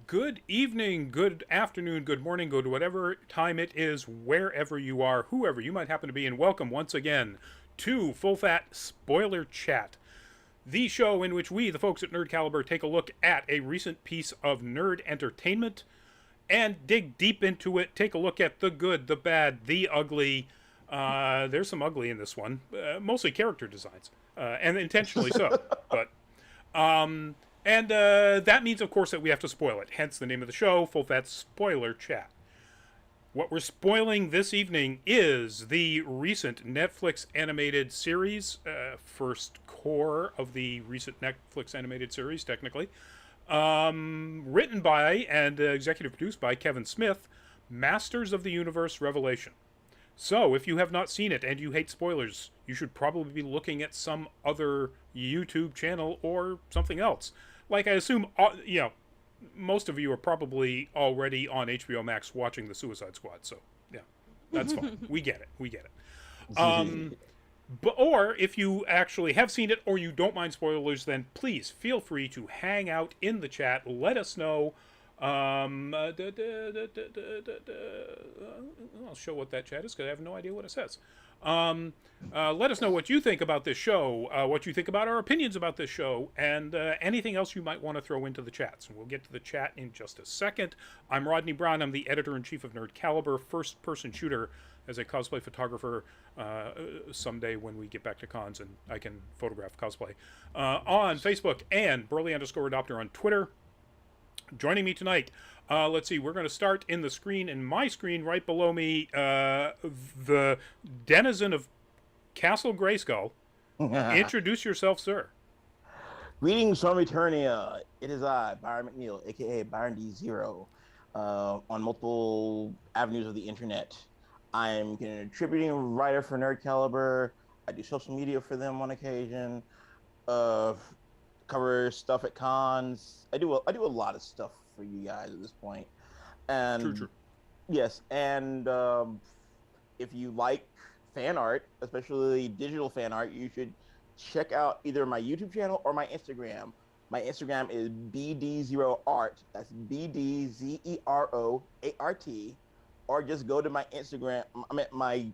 Good evening, good afternoon, good morning, good whatever time it is, wherever you are, whoever you might happen to be, and welcome once again to Full Fat Spoiler Chat, the show in which we, the folks at Nerd Caliber, take a look at a recent piece of nerd entertainment and dig deep into it, take a look at the good, the bad, the ugly. There's some ugly in this one, mostly character designs, and intentionally so, but and that means, of course, that we have to spoil it. Hence the name of the show, Full Fat Spoiler Chat. What we're spoiling this evening is the recent Netflix animated series, first core of the recent Netflix animated series, technically, written by and executive produced by Kevin Smith, Masters of the Universe Revelation. So, if you have not seen it and you hate spoilers, you should probably be looking at some other YouTube channel or something else. Like, I assume, most of you are probably already on HBO Max watching The Suicide Squad, so, yeah, that's fine. We get it. We get it. Or if you actually have seen it or you don't mind spoilers, then please feel free to hang out in the chat. Let us know. I'll show what that chat is because I have no idea what it says. Let us know what you think about this show, what you think about our opinions about this show, and anything else you might want to throw into the chats. And we'll get to the chat in just a second. I'm Rodney Brown. I'm the editor-in-chief of Nerd Caliber, first-person shooter as a cosplay photographer someday when we get back to cons and I can photograph cosplay on Facebook, and Burley_Adopter on Twitter. Joining me tonight, let's see, we're going to start in the screen, in my screen right below me, the denizen of Castle Greyskull. Introduce yourself, sir. Greetings from Eternia. It is I, Byron McNeil, aka Byron D0, on multiple avenues of the internet. I'm a contributing writer for Nerd Caliber. I do social media for them on occasion. Cover stuff at cons. I do a lot of stuff for you guys at this point. And True. yes, and if you like fan art, especially digital fan art, you should check out either my YouTube channel or my Instagram. My Instagram is BD0Art. That's BDZEROART. Or just go to my Instagram. I'm at my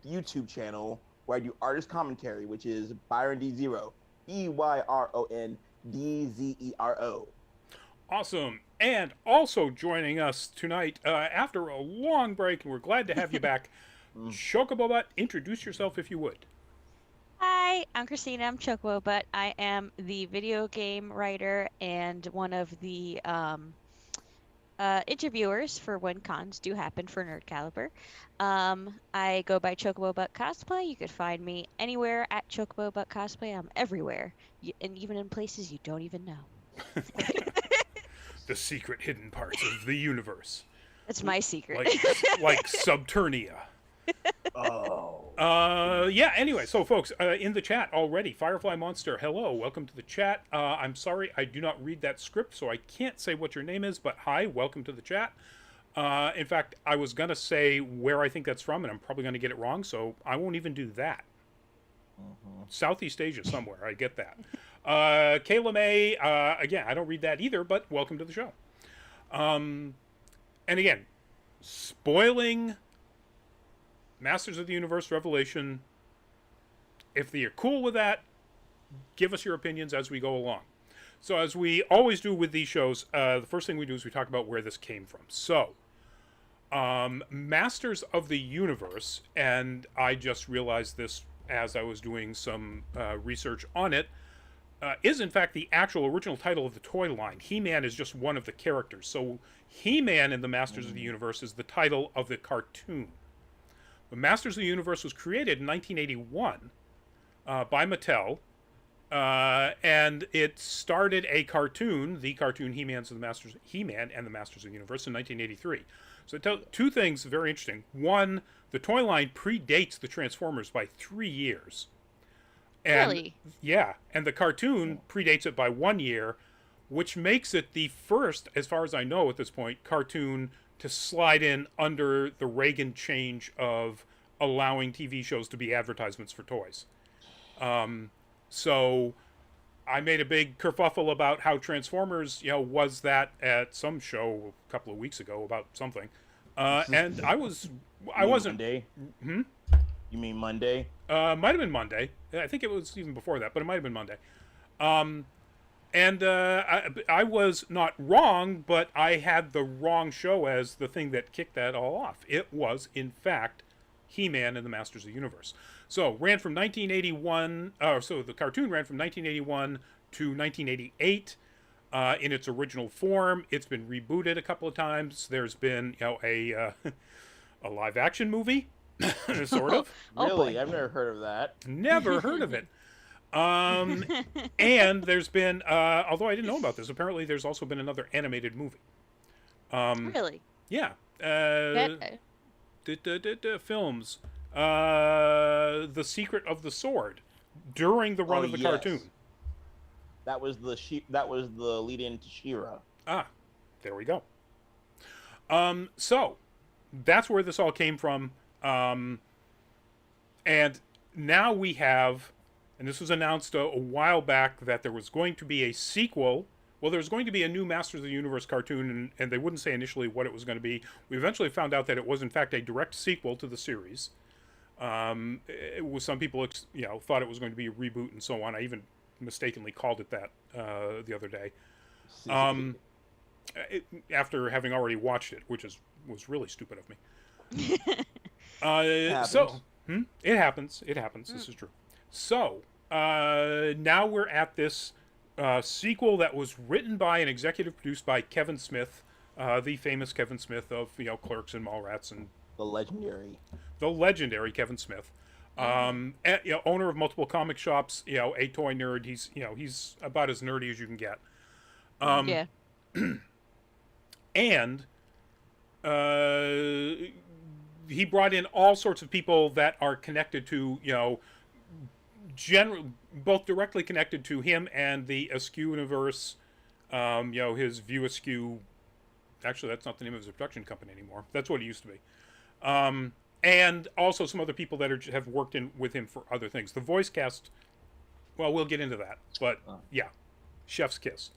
YouTube channel where I do artist commentary, which is Byron D0. BYRONDZERO. Awesome. And also joining us tonight after a long break, and we're glad to have you back, Chocobobot, introduce yourself if you would. Hi, I'm Christina. I'm Chocobo, but I am the video game writer and one of the interviewers for when cons do happen for Nerd Caliber. I go by Chocobo Butt Cosplay. You could find me anywhere at Chocobo Butt Cosplay. I'm everywhere, and even in places you don't even know. The secret hidden parts of the universe. That's my secret. Like Subternia. Yeah, anyway, so folks, in the chat already, Firefly Monster, hello, welcome to the chat. I'm sorry, I do not read that script, so I can't say what your name is, but hi, welcome to the chat. In fact, I was going to say where I think that's from, and I'm probably going to get it wrong, so I won't even do that. Southeast Asia somewhere, I get that. Kayla May, again, I don't read that either, but welcome to the show. And again, spoiling Masters of the Universe Revelation. If you're cool with that, give us your opinions as we go along. So as we always do with these shows, the first thing we do is we talk about where this came from. So, Masters of the Universe, and I just realized this as I was doing some research on it, is in fact the actual original title of the toy line. He-Man is just one of the characters. So He-Man in the Masters of the Universe is the title of the cartoon. The Masters of the Universe was created in 1981 by Mattel, and it started a cartoon, the cartoon He-Man and the Masters of the Universe, in 1983. So two things very interesting. One, the toy line predates the Transformers by 3 years. And, really? Yeah, and the cartoon predates it by 1 year, which makes it the first, as far as I know at this point, cartoon to slide in under the Reagan change of allowing TV shows to be advertisements for toys. So I made a big kerfuffle about how Transformers, was that at some show a couple of weeks ago about something, and I wasn't. Monday? Hmm? You mean Monday? Might have been Monday. I think it was even before that, but it might have been Monday. Um, and I was not wrong, but I had the wrong show as the thing that kicked that all off. It was, in fact, He-Man and the Masters of the Universe. So ran from 1981. So the cartoon ran from 1981 to 1988 in its original form. It's been rebooted a couple of times. There's been a a live action movie, sort of. Oh, Really? boy. I've never heard of that. Never heard of it. And there's been, although I didn't know about this, apparently there's also been another animated movie. Really? Yeah. That- Films. The Secret of the Sword during the run Oh, of the yes. cartoon. That was the lead in to She-Ra. Ah, there we go. So that's where this all came from. And now we have, and this was announced a while back, that there was going to be a sequel. Well, there was going to be a new Masters of the Universe cartoon, and they wouldn't say initially what it was going to be. We eventually found out that it was, in fact, a direct sequel to the series. Some people, thought it was going to be a reboot and so on. I even mistakenly called it that the other day. After having already watched it, which was really stupid of me. It happens. It happens. This is true. So now we're at this sequel that was written by and executive produced by Kevin Smith, the famous Kevin Smith of Clerks and Mallrats and The legendary. the legendary Kevin Smith. Owner of multiple comic shops, a toy nerd. He's about as nerdy as you can get. yeah. And he brought in all sorts of people that are connected to, both directly connected to him and the Askew universe. His View Askew. Actually, that's not the name of his production company anymore. That's what it used to be. And also some other people that have worked with him for other things. The voice cast, well, we'll get into that. But yeah, chef's kiss.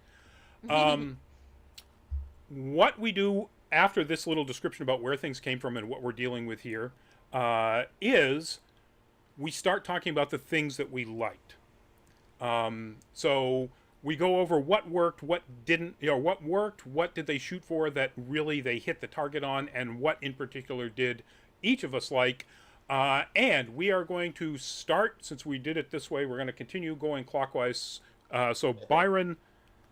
What we do after this little description about where things came from and what we're dealing with here is we start talking about the things that we liked. So we go over what worked, what didn't, what worked, what did they shoot for that really they hit the target on, and what in particular did each of us like. And we are going to start, since we did it this way, we're going to continue going clockwise. So Byron,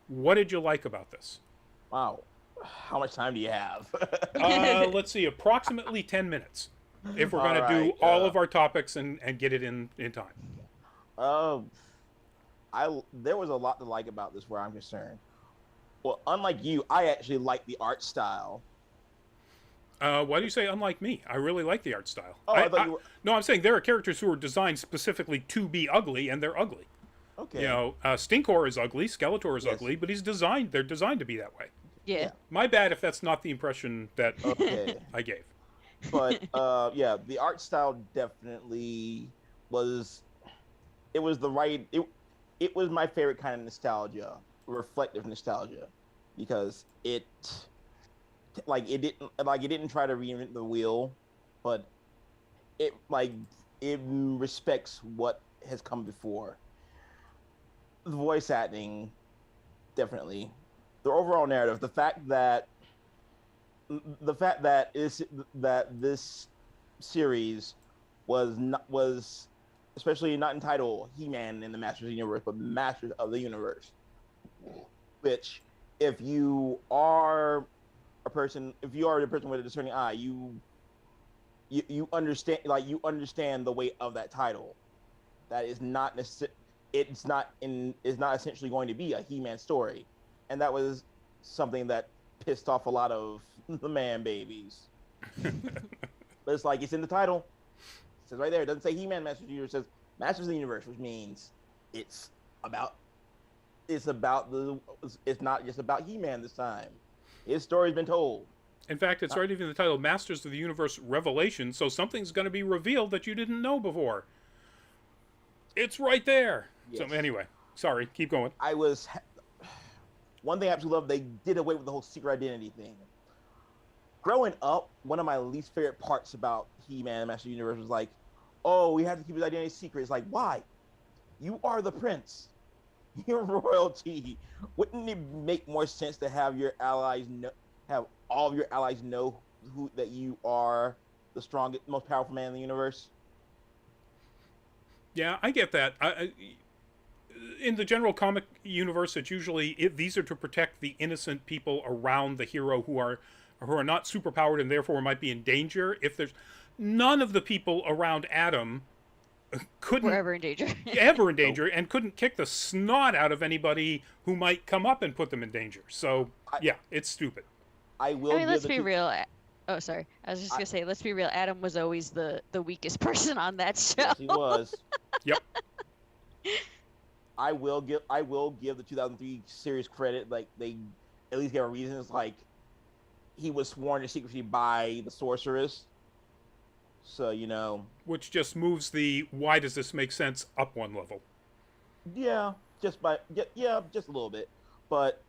what did you like about this? Wow. How much time do you have? Let's see, approximately 10 minutes. If we're going to do all of our topics and get it in time. There was a lot to like about this where I'm concerned. Well, unlike you, I actually like the art style. Why do you say unlike me? I really like the art style. Oh, I thought you were... No, I'm saying there are characters who are designed specifically to be ugly, and they're ugly. Okay. Stinkor is ugly, Skeletor is Yes. ugly, but they're designed to be that way. Yeah. My bad if that's not the impression that I gave. But yeah, the art style definitely was. It was the right. It was my favorite kind of nostalgia, reflective nostalgia, because it didn't try to reinvent the wheel, but it respects what has come before. The voice acting, definitely. The overall narrative, the fact that this series was especially not entitled He-Man in the Masters of the Universe, but Masters of the Universe, which if you are the person with a discerning eye, you understand the weight of that title. That is not it's not essentially going to be a He-Man story. And that was something that pissed off a lot of the man babies. But it's like, it's in the title. It says right there. It doesn't say He-Man Masters of the Universe. It says Masters of the Universe, which means it's not just about He-Man this time. His story's been told. In fact, it's right even in the title, Masters of the Universe Revelation, so something's going to be revealed that you didn't know before. It's right there. Yes. So anyway. Sorry, keep going. I was one thing I absolutely love. They did away with the whole secret identity thing. Growing up, one of my least favorite parts about He-Man Master Universe was like, oh, we have to keep his identity secret. It's like, why? You are the prince. You're royalty. Wouldn't it make more sense to have your allies know, have all of your allies know who that you are the strongest, most powerful man in the universe? Yeah, I get that. In the general comic universe, it's usually these are to protect the innocent people around the hero who are not superpowered and therefore might be in danger. If there's none of the people around Adam couldn't We're ever in danger. ever in danger and couldn't kick the snot out of anybody who might come up and put them in danger. So yeah, it's stupid. I will. I mean, give let's the be two- real. Oh, sorry. I was just gonna say, let's be real. Adam was always the weakest person on that show. Yes, he was. Yep. I will give the 2003 series credit. Like they at least gave a reason. It's like he was sworn to secrecy by the Sorceress. So Which just moves the why does this make sense up one level. yeah, just a little bit. But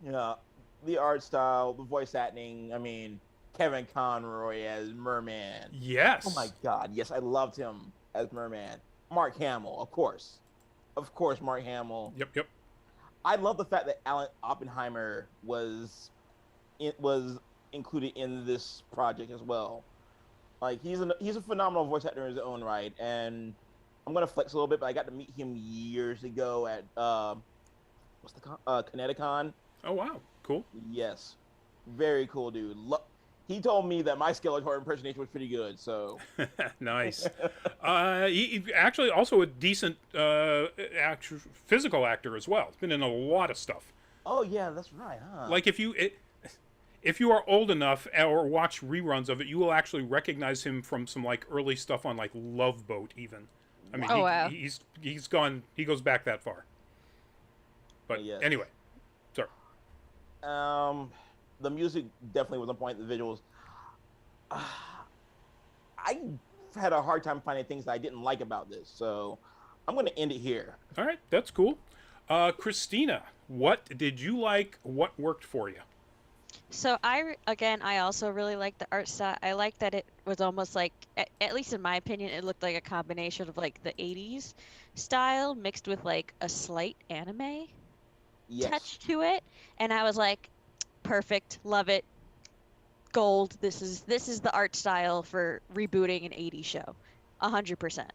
the art style, the voice acting. I mean, Kevin Conroy as Merman. Yes. Oh my God, yes, I loved him as Merman. Mark Hamill, of course, Mark Hamill. Yep. I love the fact that Alan Oppenheimer was included in this project as well. Like he's a phenomenal voice actor in his own right, and I'm gonna flex a little bit, but I got to meet him years ago at Kineticon. Oh wow, cool. Yes, very cool dude. He told me that my Skeletor impersonation was pretty good, so Nice. He actually also a decent physical actor as well. He's been in a lot of stuff. oh yeah, that's right, huh? Like if you are old enough or watch reruns of it, you will actually recognize him from some like early stuff on like Love Boat even. I mean, Oh, wow. he goes back that far. But Yes. anyway, sorry. The music definitely was on point. The visuals, I had a hard time finding things that I didn't like about this, so I'm going to end it here. All right, that's cool. Christina, what did you like? What worked for you? So I also really like the art style. I like that it was almost like, at least in my opinion, it looked like a combination of like the 80s style mixed with like a slight anime Yes. touch to it. And I was like, perfect, love it, gold. This is the art style for rebooting an 80s show, 100%.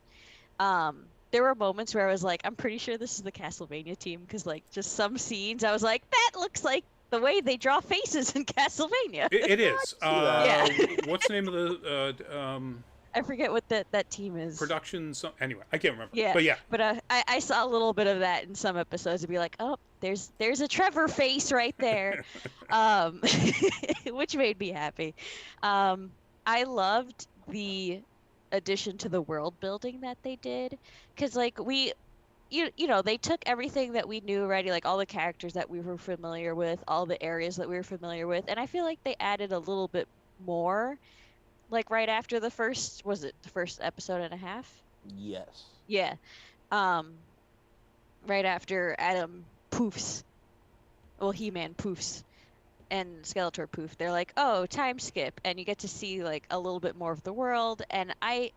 There were moments where I was like, I'm pretty sure this is the Castlevania team because like just some scenes I was like, that looks like the way they draw faces in Castlevania. It is. Yeah. What's the name of the I forget what that team is. production? Anyway, I can't remember. Yeah. But yeah. But I saw a little bit of that in some episodes to be like, oh, there's a Trevor face right there, which made me happy. I loved the addition to the world building that they did, because like they took everything that we knew already, like all the characters that we were familiar with, all the areas that we were familiar with, and I feel like they added a little bit more, like right after the first episode and a half? Yes. Yeah. Right after Adam poofs, well, He-Man poofs, and Skeletor poof, they're like, oh, time skip, and you get to see like a little bit more of the world, and I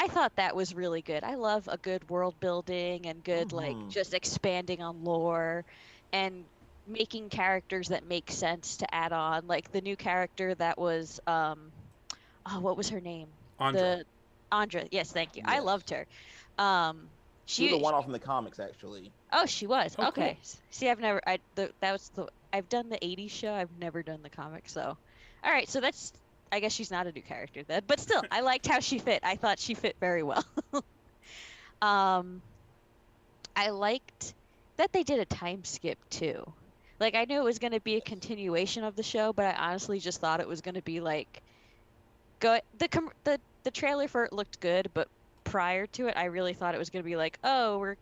thought that was really good. I love a good world building and good like just expanding on lore and making characters that make sense to add on. Like the new character that was what was her name? Andra. Andra. Yes, thank you. I Yes. loved her. She was a one-off in the comics, actually. Oh, she was. Oh, Okay. See, I've done the 80s show. I've never done the comic, so. All right, so I guess she's not a new character then, but still, I liked how she fit. I thought she fit very well. I liked that they did a time skip too. Like I knew it was going to be a continuation of the show, but I honestly just thought it was going to be like the trailer for it looked good, but prior to it, I really thought it was going to be like, oh, we're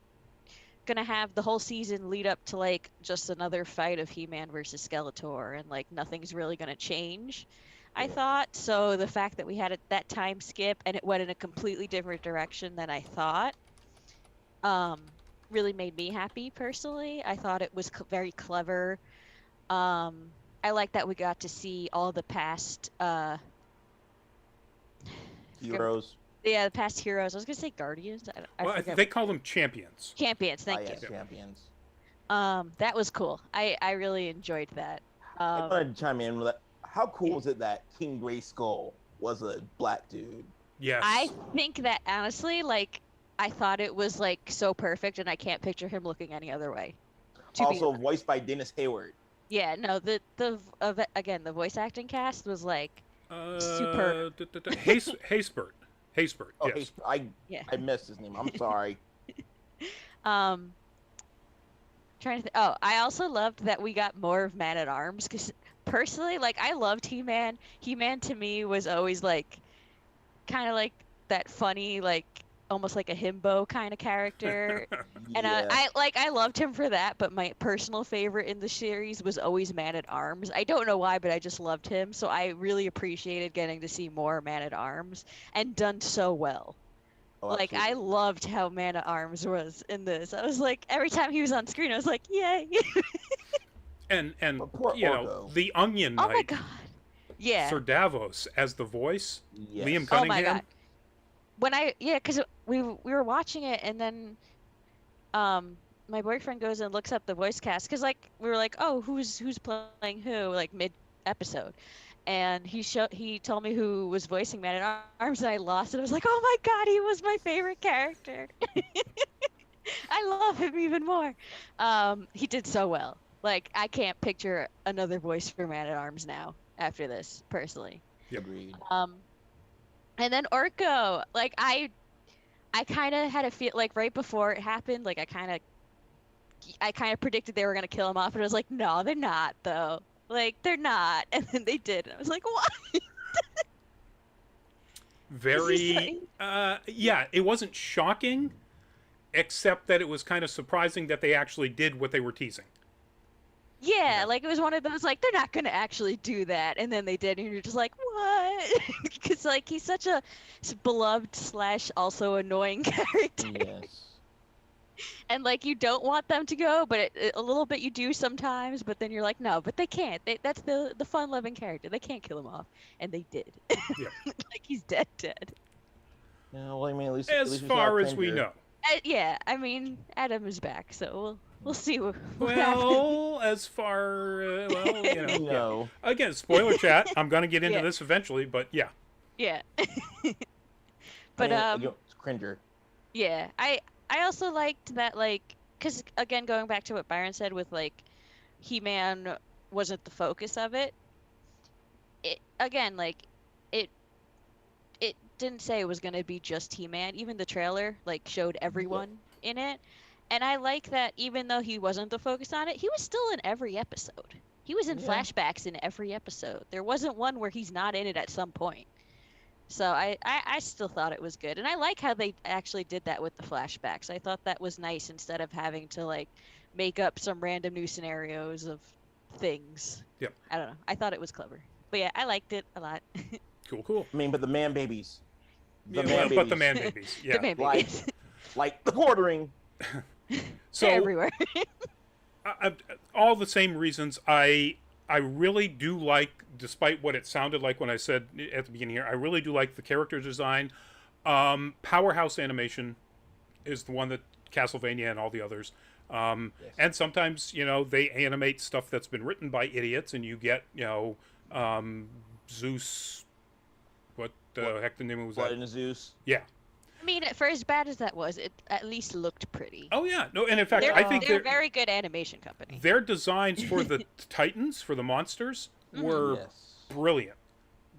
going to have the whole season lead up to like just another fight of He-Man versus Skeletor, and like nothing's really going to change. I thought. So the fact that we had that time skip and it went in a completely different direction than I thought really made me happy personally. I thought it was very clever. I like that we got to see all the past forget what Heroes. the past heroes. I was gonna say guardians. I Well, forget they call them champions. champions. Ah, Thank you. yes, champions. That was cool. I really enjoyed that. I want to chime in with that. How cool is it that King Greyskull was a black dude? Yes. I think that honestly, like, I thought it was like so perfect, and I can't picture him looking any other way. Also voiced by Dennis Hayward. Yeah, no, again, the voice acting cast was like superb. Haysbert. Oh, Yes. Yeah. I missed his name. I'm sorry. Um, trying to oh, I also loved that we got more of Man at Arms because personally, like, I loved He-Man. He-Man to me was always like kind of like that funny, like almost like a himbo kind of character. And Yeah. I loved him for that, but my personal favorite in the series was always Man at Arms. I don't know why, but I just loved him. So I really appreciated getting to see more Man at Arms, and done so well. Oh, Like, I absolutely. loved how Man at Arms was in this. I was like, every time he was on screen, I was like, yay. And But poor you know, Orko. the Onion Oh my Knight, god. Yeah. Sir Davos as the voice, Yes. Liam Oh my Cunningham. god. Because we were watching it, and then my boyfriend goes and looks up the voice cast because, like, we were like, oh, who's playing who, like, mid episode, and he told me who was voicing Man at Arms, and I lost it. I was like, oh my god, he was my favorite character. I love him even more. He did so well. Like, I can't picture another voice for Man at Arms now after this, personally. Agreed. And then Orko, like, I kind of had a feel like right before it happened, like, I kind of predicted they were gonna kill him off, and I was like, no, they're not though. Like, they're not. And then they did. And I was like, what? Very, yeah, it wasn't shocking, except that it was kind of surprising that they actually did what they were teasing. Yeah, like, it was one of those, like, they're not gonna actually do that, and then they did, and you're just like, what? Because, like, he's such a beloved / also annoying character. Yes. And, like, you don't want them to go, but a little bit you do sometimes, but then you're like, no, but they can't. That's the fun-loving character. They can't kill him off. And they did. Yeah. Like, he's dead. Yeah, well, I mean, at least As it's not far as we Cringer. know. Yeah, I mean, Adam is back, so we'll see what happens. Well, as far, well, you know. Yeah. No. Again, spoiler chat. I'm going to get into Yeah. this eventually, but yeah. Yeah. But But, it's Cringer. yeah, I also liked that, like, because, again, going back to what Byron said with, like, He-Man wasn't the focus of it. Again, like, it didn't say it was going to be just He-Man. Even the trailer, like, showed everyone in it. And I like that even though he wasn't the focus on it, he was still in every episode. He was in Yeah. flashbacks in every episode. There wasn't one where he's not in it at some point. So I still thought it was good. And I like how they actually did that with the flashbacks. I thought that was nice instead of having to, like, make up some random new scenarios of things. Yep. I don't know. I thought it was clever. But yeah, I liked it a lot. Cool. I mean, but the man babies. Yeah, well, but the man babies. Yeah. The man Like- babies. Like the quartering. So, They're everywhere. all the same reasons, I really do like, despite what it sounded like when I said at the beginning here, I really do like the character design. Powerhouse Animation is the one that Castlevania and all the others. Yes. And sometimes, you know, they animate stuff that's been written by idiots, and you get, you know, Zeus. What the heck the name was Blood that? and Zeus. Yeah. I mean, for as bad as that was, it at least looked pretty. Oh yeah. No, and in fact, They're, I think they're a very good animation company. their designs for the Titans, for the monsters, were brilliant.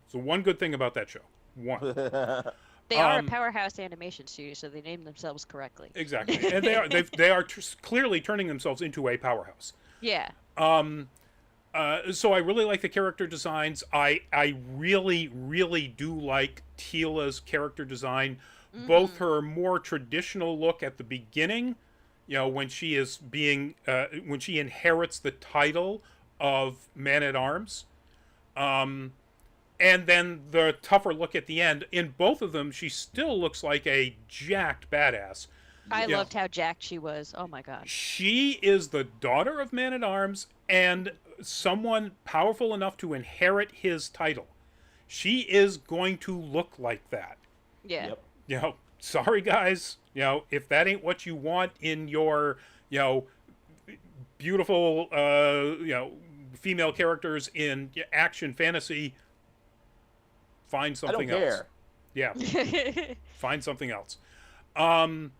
So one good thing about that show. One. Yes. They are a powerhouse animation studio, so they named themselves correctly. Exactly. And they are clearly turning themselves into a powerhouse. Yeah. So I really like the character designs. I really do like Tila's character design. Both her more traditional look at the beginning, you know, when she is being when she inherits the title of Man at Arms, and then the tougher look at the end. In both of them, she still looks like a jacked badass. I Yeah. loved how jacked she was. Oh my god. She is the daughter of Man-at-Arms and someone powerful enough to inherit his title. She is going to look like that. Yeah. Yep. Sorry guys, if that ain't what you want in your, beautiful, female characters in action fantasy, find I don't something else. care. Yeah, find something else. Um,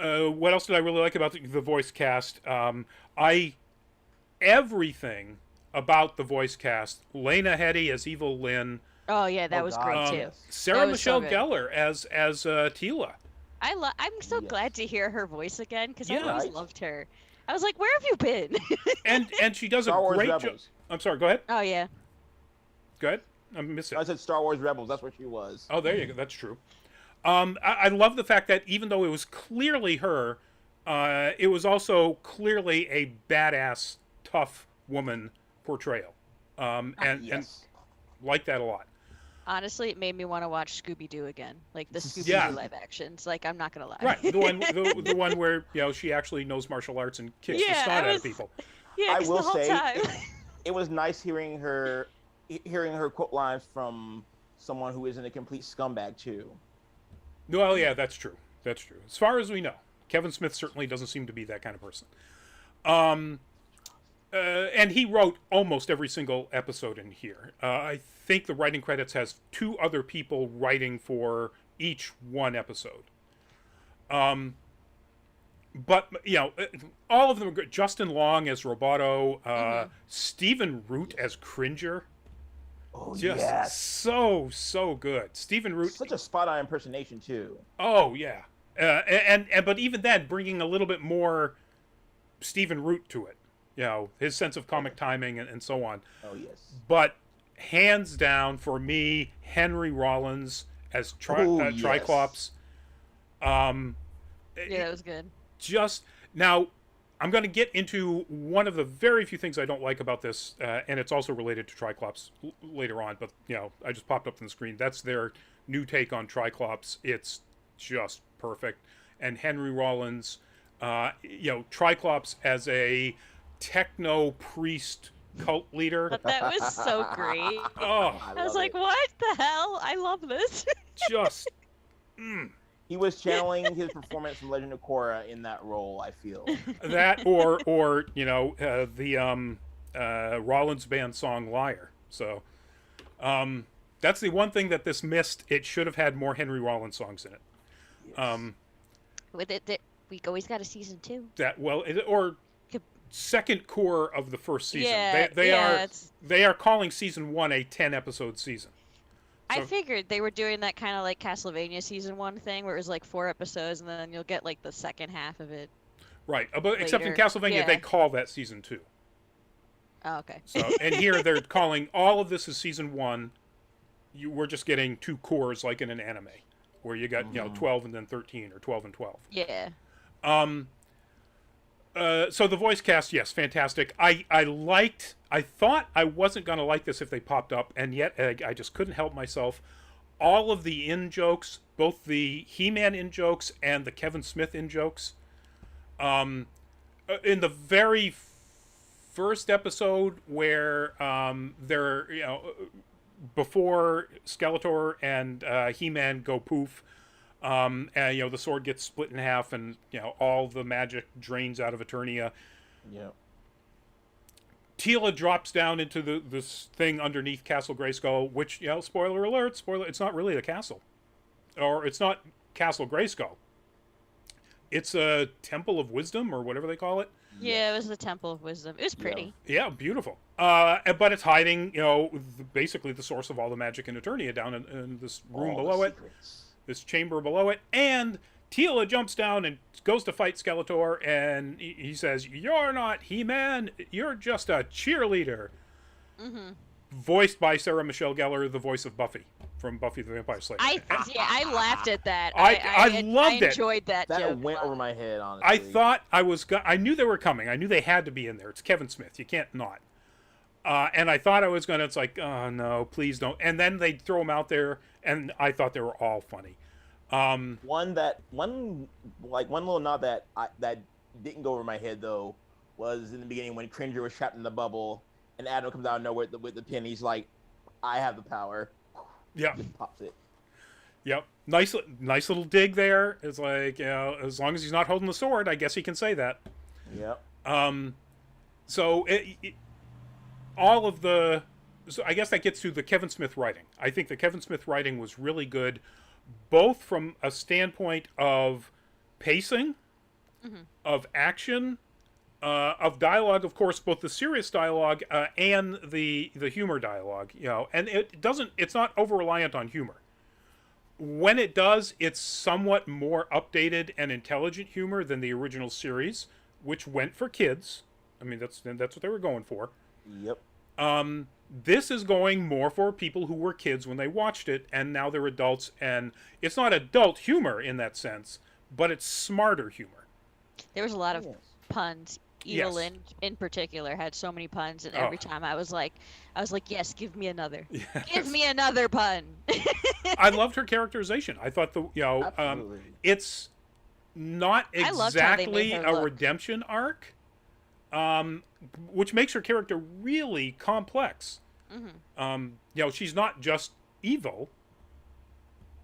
what else did I really like about the voice cast? I everything about the voice cast. Lena Headey as Evil Lynn. Oh yeah, that Oh, was God, great too. yes. Sarah That was so Michelle good. Gellar as Tila. I'm so Yes. glad to hear her voice again because Yeah. I always Right? loved her. I was like, where have you been? And she does Star a Wars great job. Rebels. I'm sorry. Go ahead. Oh yeah. Go ahead. I missed I it. said Star Wars Rebels. That's what she was. Oh, there you go. That's true. I love the fact that even though it was clearly her, it was also clearly a badass, tough woman portrayal. And Yes. like that a lot. Honestly, it made me want to watch Scooby Doo again, like the Scooby Doo Yeah. live actions. Like I'm not gonna lie. Right. The one where she actually knows martial arts and kicks the Yeah, snot I out was- of people. yeah, I 'cause will the whole say, time. it was nice hearing her quote lines from someone who isn't a complete scumbag too. Well, yeah, that's true. That's true. As far as we know, Kevin Smith certainly doesn't seem to be that kind of person. And he wrote almost every single episode in here. I think the writing credits has 2 other people writing for each one episode. But all of them are good. Justin Long as Roboto, Stephen Root as Cringer, Oh just yes. so good. Stephen Root, Such a spot-on impersonation too. oh yeah, and but even then, bringing a little bit more Stephen Root to it. His sense of comic timing and so on. Oh yes. But hands down for me, Henry Rollins as Oh, yes. Triclops. Yeah, that was good. Just now, I'm going to get into one of the very few things I don't like about this, and it's also related to Triclops later on. But I just popped up on the screen. That's their new take on Triclops. It's just perfect. And Henry Rollins, Triclops as a techno priest cult leader. But that was so great. Oh, I was love like, it. what the hell? I love this. just He was channeling his performance from Legend of Korra in that role. I feel. that, or the Rollins band song "Liar." So that's the one thing that this missed. It should have had more Henry Rollins songs in it. Yes. With it, we always got a season 2. Or Could- second core of the first season. Yeah, they yeah, are they are calling season 1 a 10-episode season. I So- figured they were doing that kind of like Castlevania season 1 thing, where it was like 4 episodes, and then you'll get like the second half of it. Right, but except in Later. Castlevania, Yeah. they call that season 2. Oh, okay. So, and here they're calling all of this as season 1. We're just getting 2 cores like in an anime, where you got 12 and then 13, or 12 and 12. Yeah. So the voice cast, yes, fantastic. I thought I wasn't going to like this if they popped up, and yet I just couldn't help myself. All of the in-jokes, both the He-Man in-jokes and the Kevin Smith in-jokes, in the very first episode where they're, before Skeletor and He-Man go poof, and the sword gets split in half, and all the magic drains out of Eternia. Yeah. Tila drops down into this thing underneath Castle Greyskull, which spoiler alert, it's not really a castle, or it's not Castle Greyskull. It's a Temple of Wisdom, or whatever they call it. Yeah, it was the Temple of Wisdom. It was pretty. Yeah, beautiful. But it's hiding, basically the source of all the magic in Eternia down in this room All the below it. secrets. This chamber below it, and Tila jumps down and goes to fight Skeletor, and he says, "You're not He-Man, you're just a cheerleader." Mm-hmm. Voiced by Sarah Michelle Gellar, the voice of Buffy from Buffy the Vampire Slayer. I laughed at that. I loved I it. enjoyed that That joke. went over my head, honestly. I thought I knew they were coming. I knew they had to be in there. It's Kevin Smith. You can't not. And I thought I was going to, it's like, oh no, please don't. And then they'd throw them out there, and I thought they were all funny. One little nod that didn't go over my head though was in the beginning when Cringer was trapped in the bubble and Adam comes out of nowhere with the pin. He's like, "I have the power." Yeah. Just pops it. Yep. Nice little dig there. It's like, as long as he's not holding the sword, I guess he can say that. Yep. So all of the, so I guess that gets to the Kevin Smith writing. I think the Kevin Smith writing was really good, both from a standpoint of pacing, of action, of dialogue. Of course, both the serious dialogue and the humor dialogue. And it's not over reliant on humor. When it does, it's somewhat more updated and intelligent humor than the original series, which went for kids. I mean, that's what they were going for. Yep. This is going more for people who were kids when they watched it, and now they're adults, and it's not adult humor in that sense, but it's smarter humor. There was a lot of puns. Yes. Evelyn in particular had so many puns, and every time I was like, yes, give me another. Yes. Give me another pun. I loved her characterization. I thought it's not exactly a redemption arc, which makes her character really complex. She's not just evil.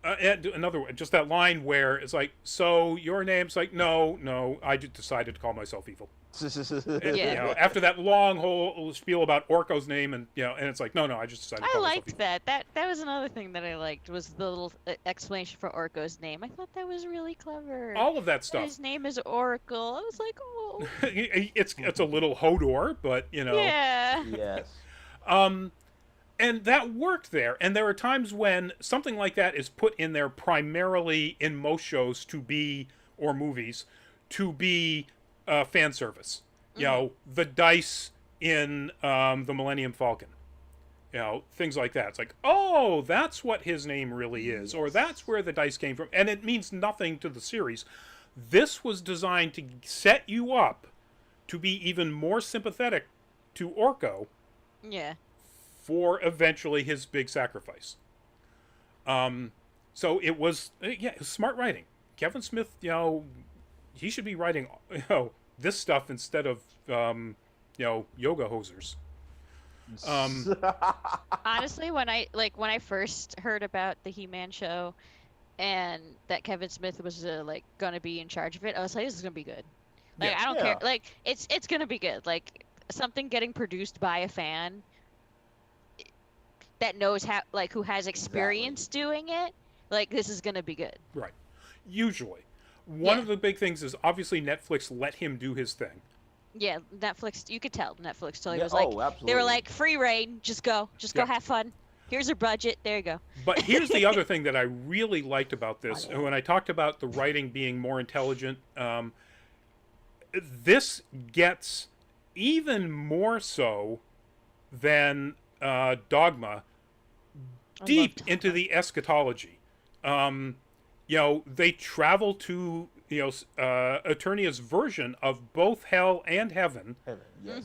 Another one, just that line where it's like, so your name's like, no, I just decided to call myself evil. After that long whole spiel about Orko's name, and it's like, no, I just decided to call myself evil. I liked that. That was another thing that I liked, was the little explanation for Orko's name. I thought that was really clever. All of that stuff. His name is Oracle. I was like, oh. It's a little Hodor, but Yeah. Yes. And that worked there. And there are times when something like that is put in there primarily in most shows or movies, to be fan service. The dice in the Millennium Falcon. Things like that. It's like, oh, that's what his name really is. Or that's where the dice came from. And it means nothing to the series. This was designed to set you up to be even more sympathetic to Orko. Yeah. For eventually his big sacrifice. So it was, smart writing. Kevin Smith, he should be writing, this stuff instead of, yoga hosers. Honestly, when I first heard about the He-Man show, and that Kevin Smith was gonna be in charge of it, I was like, this is gonna be good. I don't care. It's gonna be good. Something getting produced by a fan that knows how, who has experience doing it, this is gonna be good. Right. Usually. One of the big things is obviously Netflix let him do his thing. Yeah, Netflix, you could tell Netflix totally was absolutely. They were like, free reign, just go have fun. Here's your budget, there you go. But here's the other thing that I really liked about this, when I talked about the writing being more intelligent, this gets even more so than Dogma, deep into the eschatology. They travel to Eternia's version of both hell and heaven. Yes.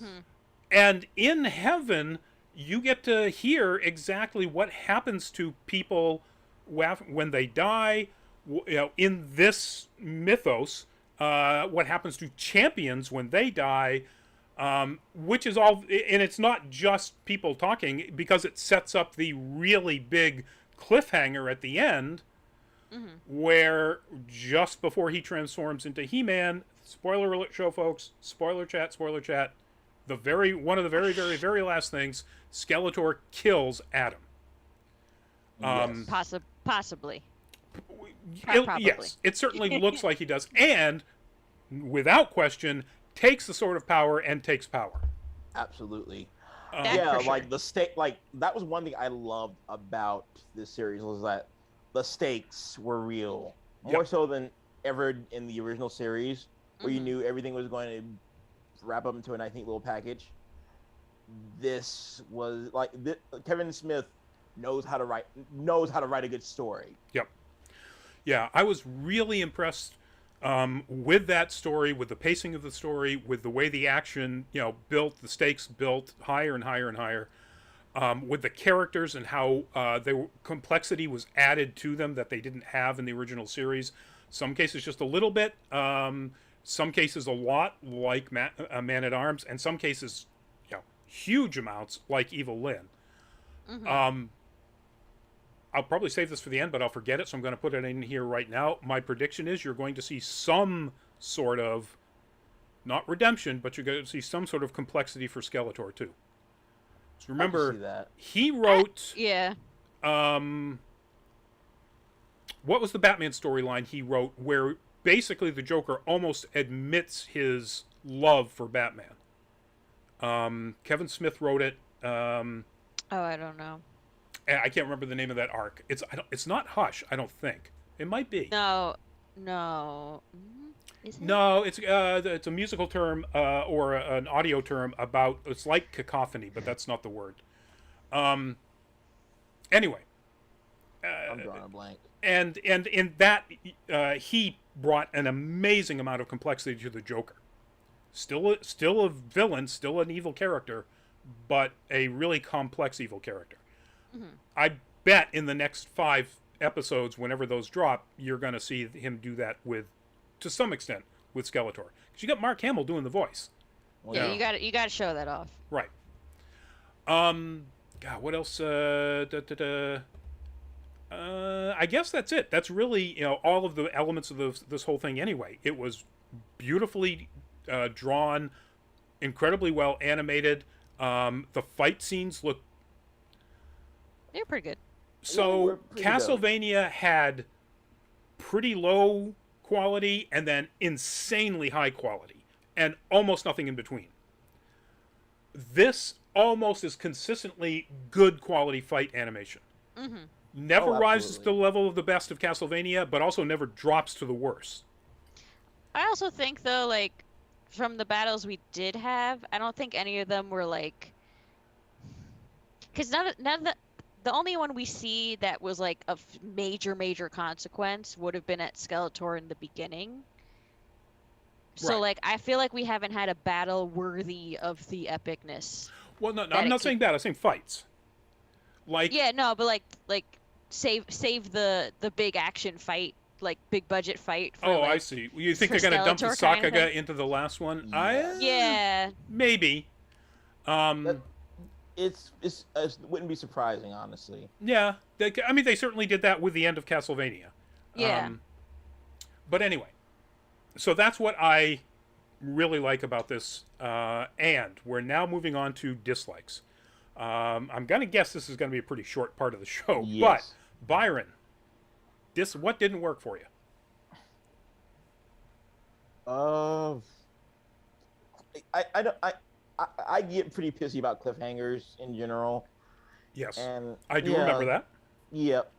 And in heaven, you get to hear exactly what happens to people when they die. In this mythos, what happens to champions when they die. Which is all, and it's not just people talking, because it sets up the really big cliffhanger at the end, where just before he transforms into He-Man, spoiler alert show, folks, spoiler chat, one of the very, very, very last things, Skeletor kills Adam. Possibly. Yes, it certainly looks like he does, and without question, takes the Sword of Power and takes power. Absolutely. Sure. The stake. That was one thing I loved about this series, was that the stakes were real, more so than ever in the original series, where you knew everything was going to wrap up into a nice, neat little package. This was Kevin Smith knows how to write a good story. Yep. Yeah, I was really impressed with that story, with the pacing of the story, with the way the action, built, the stakes built higher and higher and higher. with the characters and how complexity was added to them that they didn't have in the original series. Some cases just a little bit, some cases a lot, like Man at Arms, and some cases, huge amounts, like Evil Lynn. Mm-hmm. I'll probably save this for the end, but I'll forget it, so I'm going to put it in here right now. My prediction is you're going to see some sort of, not redemption, but you're going to see some sort of complexity for Skeletor too. So remember, that. he wrote. Yeah. What was the Batman storyline he wrote where basically the Joker almost admits his love for Batman? Kevin Smith wrote it. Oh, I don't know. I can't remember the name of that arc. It's not Hush, I don't think. It might be. No. Is it? No, it's a musical term or an audio term about. It's like cacophony, but that's not the word. Anyway, I'm drawing a blank. and in that he brought an amazing amount of complexity to the Joker. Still a villain, still an evil character, but a really complex evil character. Mm-hmm. I bet in the next 5 episodes, whenever those drop, you're going to see him do that to some extent, with Skeletor. Because you got Mark Hamill doing the voice. Well, Yeah, you got to show that off. Right. God, what else? I guess that's it. That's really, all of the elements of this whole thing anyway. It was beautifully drawn, incredibly well animated. The fight scenes look. They're pretty good. So pretty Castlevania had pretty low quality and then insanely high quality and almost nothing in between. This almost is consistently good quality fight animation. Mm-hmm. Never rises to absolutely. the level of the best of Castlevania, but also never drops to the worst. I also think though, like from the battles we did have, I don't think any of them were like, because none of the only one we see that was like of major consequence would have been at Skeletor in the beginning. So Right. like I feel like we haven't had a battle worthy of the epicness. Well, no, That I'm it not could- saying that. I'm saying fights. Like, Yeah, no, but like save the big action fight, like big budget fight. For, oh, like, I see. You think for they're going to dump the Skeletor kind of Sakaga thing? into the last one? Yes. Yeah. Maybe. That- it wouldn't be surprising, honestly. Yeah. They certainly did that with the end of Castlevania. Yeah. But anyway, so that's what I really like about this. And we're now moving on to dislikes. I'm going to guess this is going to be a pretty short part of the show. Yes. But, Byron, what didn't work for you? I get pretty pissy about cliffhangers in general, Yes. and I do remember that. Yep.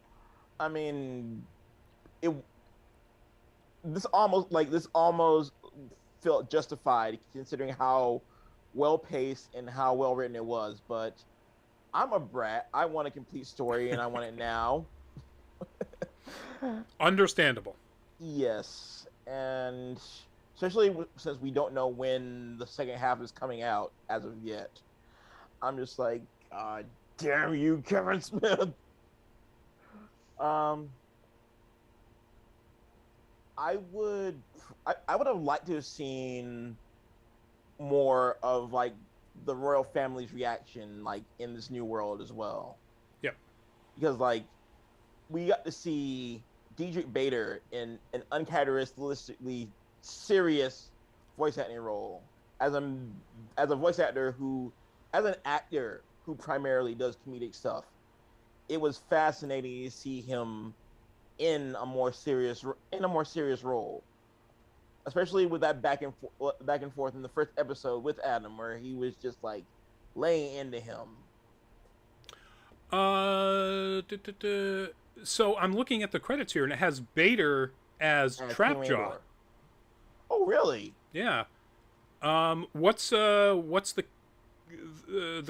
I mean, it. This almost felt justified considering how well paced and how well written it was. But I'm a brat. I want a complete story, and I want it now. Understandable. Yes, and especially since we don't know when the second half is coming out as of yet. I'm just like, God damn you, Kevin Smith. I would have liked to have seen more of like the royal family's reaction, like in this new world as well. Yep. Because like we got to see Diedrich Bader in an uncharacteristically serious voice acting role as a voice actor as an actor who primarily does comedic stuff. It was fascinating to see him in a more serious role, especially with that back and forth in the first episode with Adam, where he was just like laying into him. So I'm looking at the credits here, and it has Bader as And Trapjaw. King Randor. Oh, really? Yeah. What's the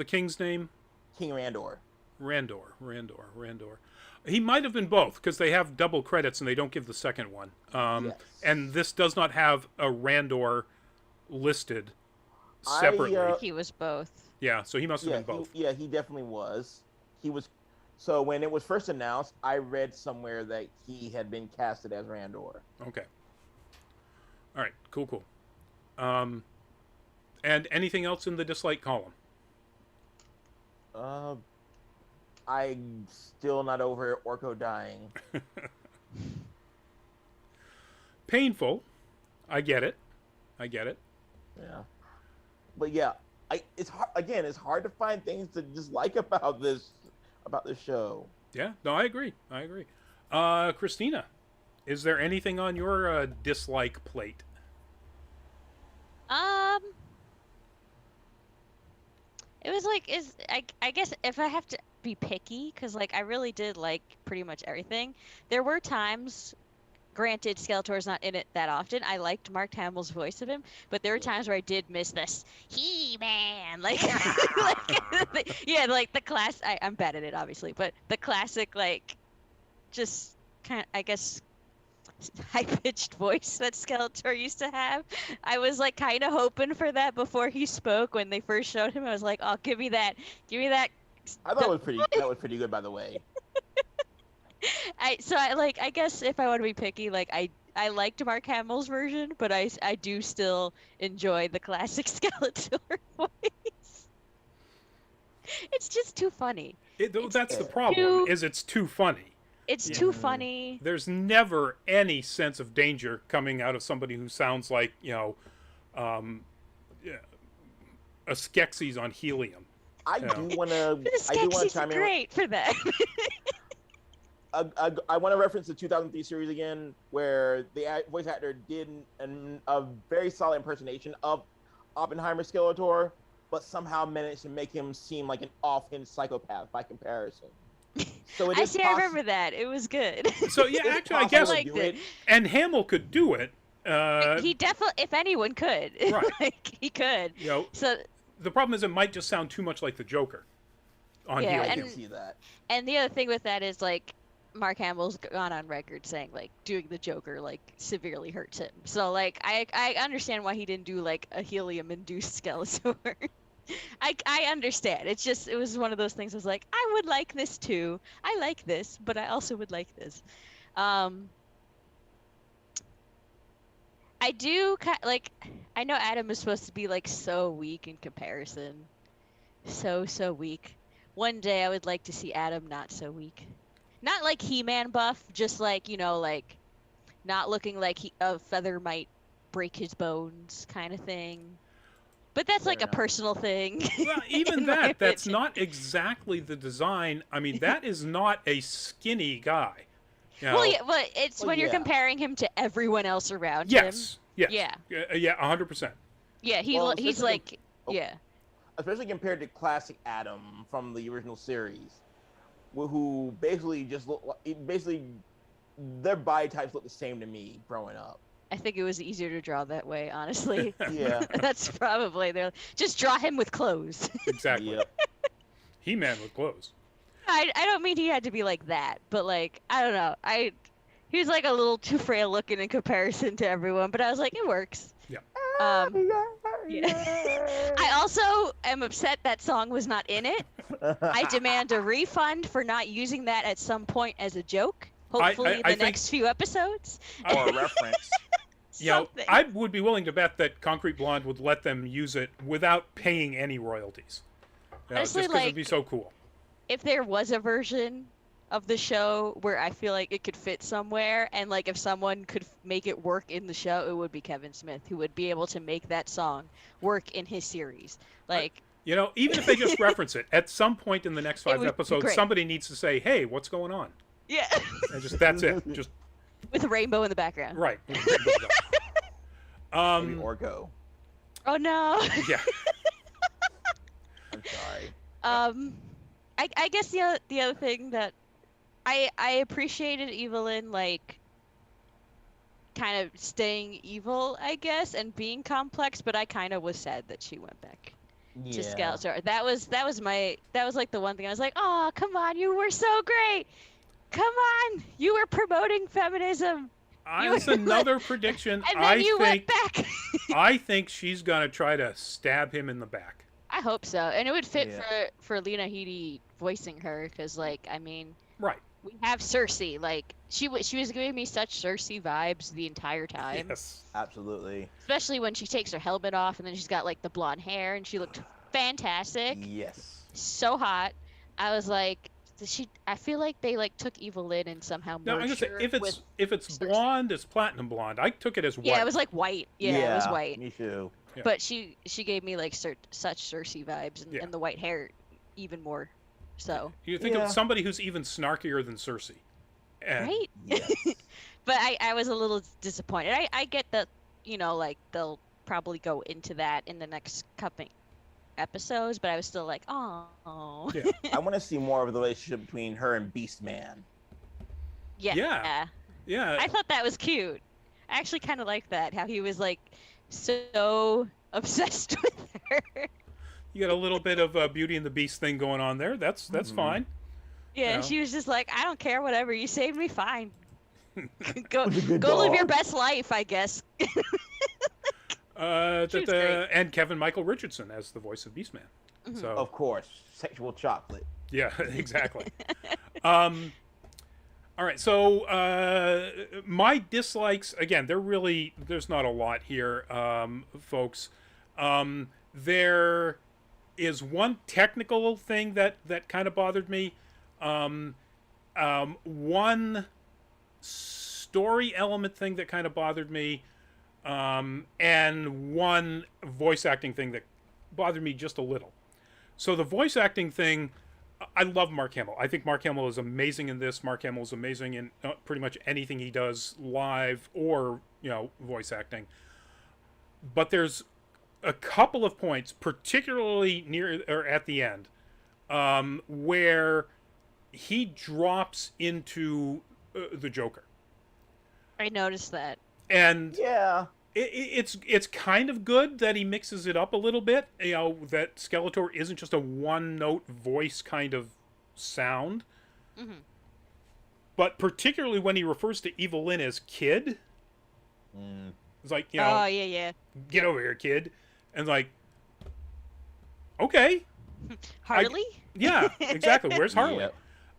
king's name? King Randor. Randor. He might have been both because they have double credits and they don't give the second one. Yes. And this does not have a Randor listed separately. I, He was both. Yeah, so he must have Yeah, been both. he definitely was. He was. So when it was first announced, I read somewhere that he had been casted as Randor. Okay. All right. Cool. Um, and anything else in the dislike column? Uh, I'm still not over Orko dying. Painful. I get it. Yeah, but yeah, it's hard. Again, it's hard to find things to dislike about this show. Yeah. No, I agree. Christina, is there anything on your dislike plate? Um, it was like I guess if I have to be picky, because like I really did like pretty much everything. There were times, granted, Skeletor's not in it that often. I liked Mark Hamill's voice of him, but there were times where I did miss this He-Man, like, yeah, like the class. I'm bad at it, obviously, but the classic, like, just kind of, I guess, high-pitched voice that Skeletor used to have. I was like kind of hoping for that before he spoke when they first showed him. I was like, oh, give me that. I thought that was pretty good, by the way. I guess if I want to be picky, like I liked Mark Hamill's version, but I do still enjoy the classic Skeletor voice. It's just too funny. That's the problem. It's too funny. It's too funny. There's never any sense of danger coming out of somebody who sounds like, a Skeksis on helium. I do want to chime in. Great for that. I want to reference the 2003 series again, where the voice actor did a very solid impersonation of Oppenheimer Skeletor, but somehow managed to make him seem like an offhand psychopath by comparison. So I remember that. It was good. So yeah, actually, I guess, and Hamill could do it. He definitely, if anyone could, right? Like, he could. So the problem is, it might just sound too much like the Joker. On I can see that. And the other thing with that is, like, Mark Hamill's gone on record saying, like, doing the Joker, like, severely hurts him. So, like, I understand why he didn't do, like, a helium-induced Skeletor. I understand. It's just, it was one of those things. I was like, I would like this too. I like this, but I also would like this. I do like. I know Adam is supposed to be like so weak in comparison, so weak. One day I would like to see Adam not so weak, not like He-Man buff, just like, like not looking like a feather might break his bones kind of thing. But that's like a personal thing. Well, even that's not exactly the design. I mean, that is not a skinny guy. Well, yeah, but it's when you're comparing him to everyone else around him. Yes. Yeah, 100%. Yeah, he's like, yeah. Especially compared to classic Adam from the original series, who basically their body types look the same to me growing up. I think it was easier to draw that way, honestly. Yeah. That's probably just draw him with clothes. Exactly. Yep. He-Man with clothes. I don't mean he had to be like that, but like, I don't know. He was like a little too frail looking in comparison to everyone, but I was like, it works. Yeah. Yeah. I also am upset that song was not in it. I demand a refund for not using that at some point as a joke. Hopefully in the next few episodes. Or a reference. I would be willing to bet that Concrete Blonde would let them use it without paying any royalties. Honestly, just because it'd be so cool. If there was a version of the show where I feel like it could fit somewhere, and like if someone could make it work in the show, it would be Kevin Smith, who would be able to make that song work in his series. Like, even if they just reference it at some point in the next 5 episodes, somebody needs to say, "Hey, what's going on?" Yeah. And that's it. Just with a rainbow in the background. Right. Orko. Oh no. Yeah. I'm sorry. I guess the other thing that I appreciated Evelyn, like, kind of staying evil, I guess, and being complex, but I kind of was sad that she went back to Skeletor. That was like the one thing I was like, oh, come on, you were so great. Come on, you were promoting feminism. That's another prediction. And then you went back. I think she's gonna try to stab him in the back. I hope so, and it would fit Yeah. for Lena Headey voicing her, because like I mean, Right. we have Cersei. Like she was giving me such Cersei vibes the entire time, Yes. Absolutely. especially when she takes her helmet off and then she's got like the blonde hair and she looked fantastic, Yes. so hot. I was like, I feel like they like took Evil Lyn and somehow Now I'm gonna merged say her with if it's Cersei. blonde, it's platinum blonde. I took it as white. Yeah, it was like white. Yeah, it was white. Me too. Yeah. But she gave me like such Cersei vibes, and, Yeah. and the white hair even more. So You think Yeah. of somebody who's even snarkier than Cersei. And right. Yes. But I was a little disappointed. I get that, like they'll probably go into that in the next couple episodes, but I was still like, oh. Yeah. I want to see more of the relationship between her and Beastman. Yeah. Yeah. Yeah. I thought that was cute. I actually kind of liked that, how he was like so obsessed with her. You got a little bit of a Beauty and the Beast thing going on there. That's Mhm. fine. Yeah, Yeah. she was just like, I don't care, whatever. You saved me, fine. Go Was a good go live your dog. best life, I guess. She was great. And Kevin Michael Richardson as the voice of Beastman. Mhm. So Of course, sexual chocolate. yeah, exactly. All right, so my dislikes again. There's not a lot here, folks. There is one technical thing that kind of bothered me. One story element thing that kind of bothered me, and one voice acting thing that bothered me just a little. So the voice acting thing, I love Mark Hamill. I think Mark Hamill is amazing in this. Mark Hamill is amazing in pretty much anything he does live or voice acting. But there's a couple of points, particularly near or at the end, where he drops into the Joker, I noticed that. and Yeah. it's kind of good that he mixes it up a little bit. That Skeletor isn't just a one note voice kind of sound, Hmm. but particularly when he refers to Evil Lyn as kid, Mm. it's like Oh yeah. get over here, kid, and like, okay, Harley? yeah, exactly. Where's Harley? Yep.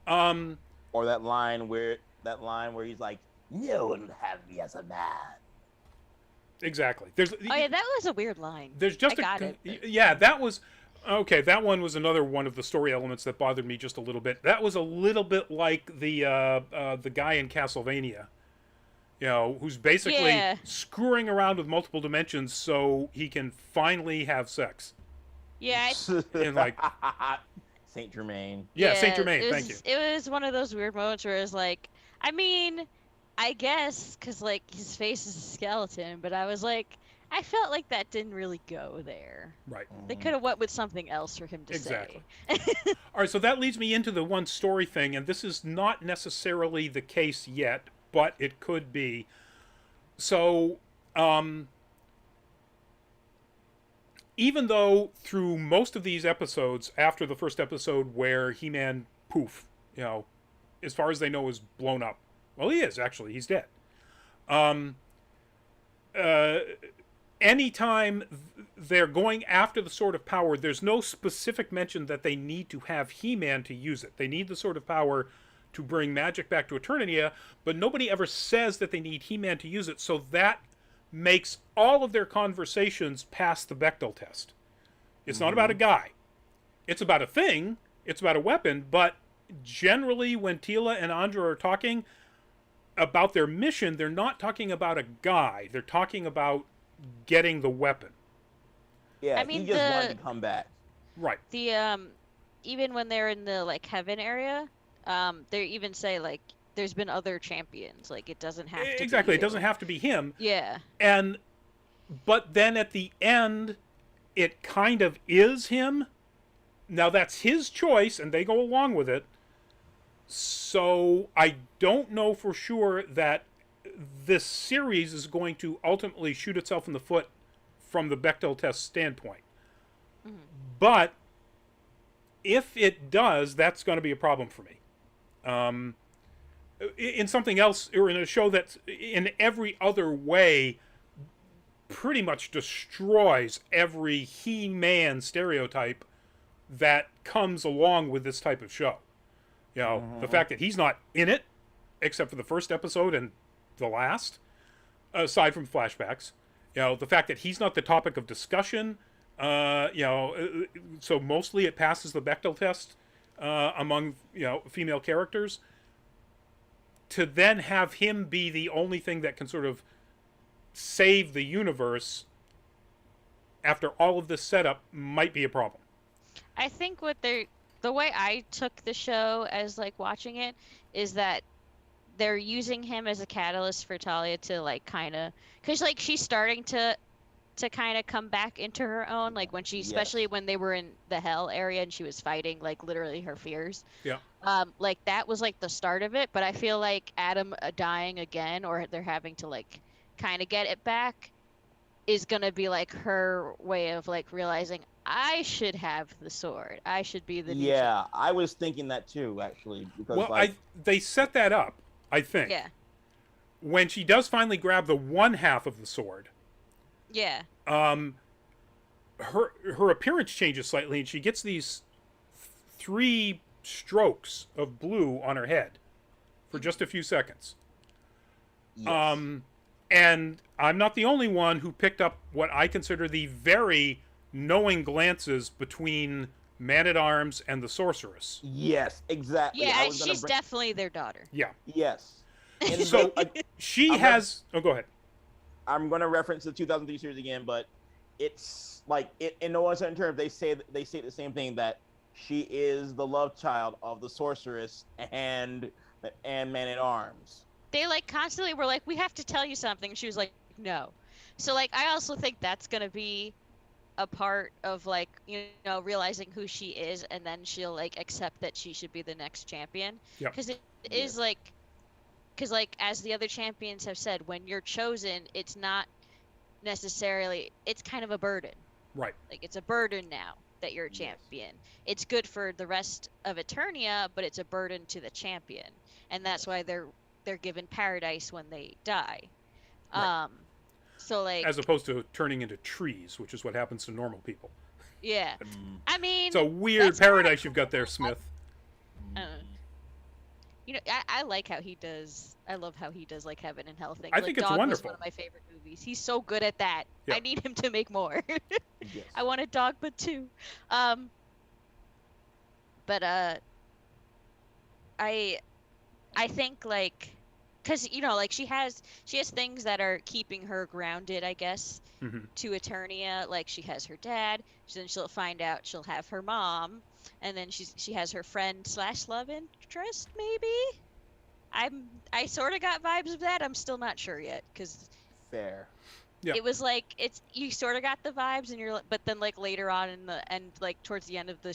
Um, Or that line where he's like, "No one will have me as a man." exactly. There's Oh yeah, that was a weird line. There's just I got it. yeah, that was okay. That one was another one of the story elements that bothered me just a little bit. That was a little bit like the guy in Castlevania, who's basically Yeah. screwing around with multiple dimensions so he can finally have sex. Yeah, And like, Saint Germain. yeah, Saint yeah, Germain. it Thank you. was- It was one of those weird moments where it was like, I mean, I guess, because like his face is a skeleton, but I was like, I felt like that didn't really go there. Right. They could have went with something else for him to Exactly. say. All right, so that leads me into the one story thing, and this is not necessarily the case yet, but it could be. So, even though through most of these episodes, after the first episode where He-Man, poof, as far as they know, is blown up. Well, he is, actually. He's dead. Anytime they're going after the Sword of Power, there's no specific mention that they need to have He-Man to use it. They need the Sword of Power to bring magic back to Eternia, but nobody ever says that they need He-Man to use it, so that makes all of their conversations pass the Bechdel test. It's not about a guy. It's about a thing, it's about a weapon, but generally when Tila and Andra are talking about their mission, they're not talking about a guy. They're talking about getting the weapon. Yeah, I mean, he just wanted the- to come back. Right. The even when they're in the like heaven area, they even say like there's been other champions. Like it doesn't have to Exactly. be It doesn't him. have to be him. Yeah. But then at the end, it kind of is him. Now that's his choice, and they go along with it. So I don't know for sure that this series is going to ultimately shoot itself in the foot from the Bechdel test standpoint. Mhm. But if it does, that's going to be a problem for me. In something else, or in a show that's in every other way pretty much destroys every He-Man stereotype that comes along with this type of show. You know, the fact that he's not in it, except for the first episode and the last, aside from flashbacks. You know, the fact that he's not the topic of discussion. So mostly it passes the Bechdel test among female characters. To then have him be the only thing that can sort of save the universe after all of this setup might be a problem. I think the way I took the show as like watching it is that they're using him as a catalyst for Talia to like kind of, because like she's starting to kind of come back into her own, like when she, especially when they were in the hell area and she was fighting like literally her fears. Yeah. Like that was like the start of it, but I feel like Adam dying again, or they're having to like kind of get it back, is gonna be like her way of like realizing I should have the sword. I should be the new champion. I was thinking that too, actually. Because well, they set that up, I think. Yeah. When she does finally grab the one half of the sword. Yeah. Her appearance changes slightly, and she gets these 3 strokes of blue on her head for just a few seconds. Yes. And I'm not the only one who picked up what I consider the very knowing glances between Man-at-Arms and the Sorceress. Yes, exactly. Yeah, she's definitely their daughter. Yeah. Yes. And so she has... Oh, go ahead. I'm going to reference the 2003 series again, but it's like, in no uncertain terms, they say the same thing, that she is the love child of the Sorceress and Man-at-Arms. They like constantly were like, we have to tell you something. She was like, no. So like, I also think that's gonna be a part of like, realizing who she is, and then she'll like accept that she should be the next champion. Yeah. Because it is like, because like as the other champions have said, when you're chosen, it's not necessarily, it's kind of a burden. Right. Like it's a burden now that you're a champion. It's good for the rest of Eternia, but it's a burden to the champion, and that's why they're given paradise when they die. Right. So like, as opposed to turning into trees, which is what happens to normal people. Yeah. I mean, it's a weird paradise you've got there, Smith. I like how he does. I love how he does like heaven and hell things. I like, think it's Dog wonderful. Was one of my favorite movies. He's so good at that. Yeah. I need him to make more. Yes. I want a Dogma too. But I think like, cause like she has things that are keeping her grounded, I guess, to Eternia. Like she has her dad. Then she'll find out she'll have her mom, and then she has her friend / love interest maybe. I sort of got vibes of that. I'm still not sure yet, cause fair. Yeah. It was like you sort of got the vibes, and but then like later on in the end, like towards the end of the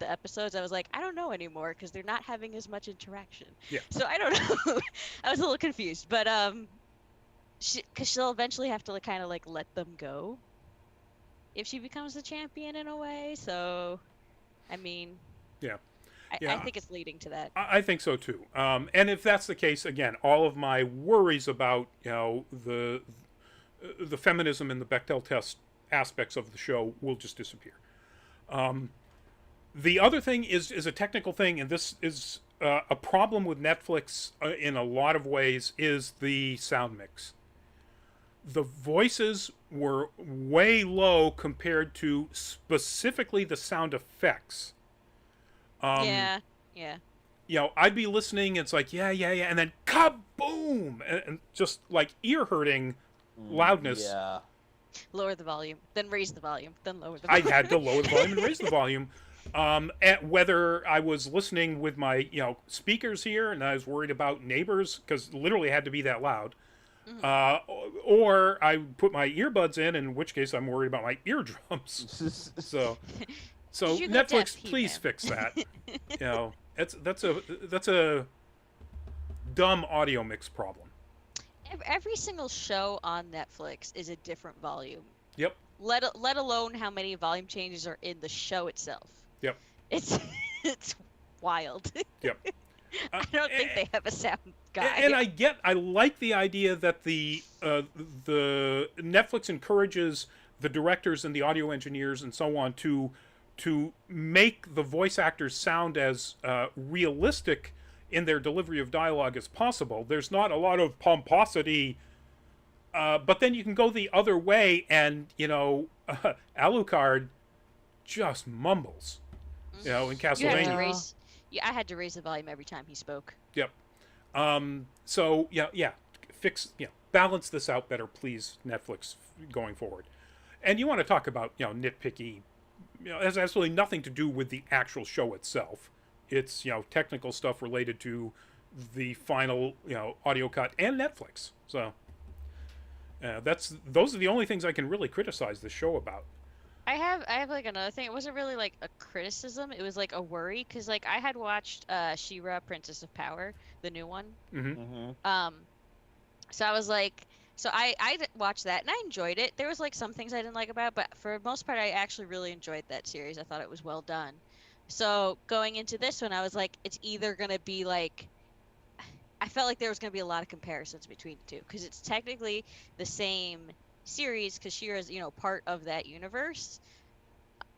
episodes, I was like, I don't know anymore, because they're not having as much interaction. Yeah. So I don't know. I was a little confused, but because she'll eventually have to like kind of like let them go if she becomes the champion in a way. So, I mean. Yeah. I think it's leading to that. I think so too. And if that's the case, again, all of my worries about the feminism and the Bechdel test aspects of the show will just disappear. The other thing is a technical thing, and this is a problem with Netflix in a lot of ways, is the sound mix. The voices were way low compared to specifically the sound effects. Yeah. I'd be listening, it's like, yeah, and then kaboom! And just like ear-hurting loudness. Yeah. Lower the volume, then raise the volume, then lower the I volume. had to lower the volume and raise the volume. Whether I was listening with my speakers here and I was worried about neighbors, because literally had to be that loud, or I put my earbuds in which case I'm worried about my eardrums. So Netflix, please fix that. That's a dumb audio mix problem. Every single show on Netflix is a different volume. Yep. Let alone how many volume changes are in the show itself. Yep. It's wild. Yep. I don't think they have a sound guy. And I like the idea that the Netflix encourages the directors and the audio engineers and so on to make the voice actors sound as realistic in their delivery of dialogue as possible. There's not a lot of pomposity, but then you can go the other way, and Alucard just mumbles, in You have to Castlevania. raise. Yeah, I had to raise the volume every time he spoke. Yep. So balance this out better, please, Netflix, going forward. And you want to talk about nitpicky, it has absolutely nothing to do with the actual show itself. It's technical stuff related to the final audio cut and Netflix. So those are the only things I can really criticize the show about. I have like another thing. It wasn't really like a criticism. It was like a worry because like I had watched She-Ra, Princess of Power, the new one. Mm-hmm. So I was like, I watched that and I enjoyed it. There was like some things I didn't like about it, but for the most part, I actually really enjoyed that series. I thought it was well done. So going into this one, I was like, it's either gonna be like, I felt like there was gonna be a lot of comparisons between the two because it's technically the same series because She-Ra is part of that universe.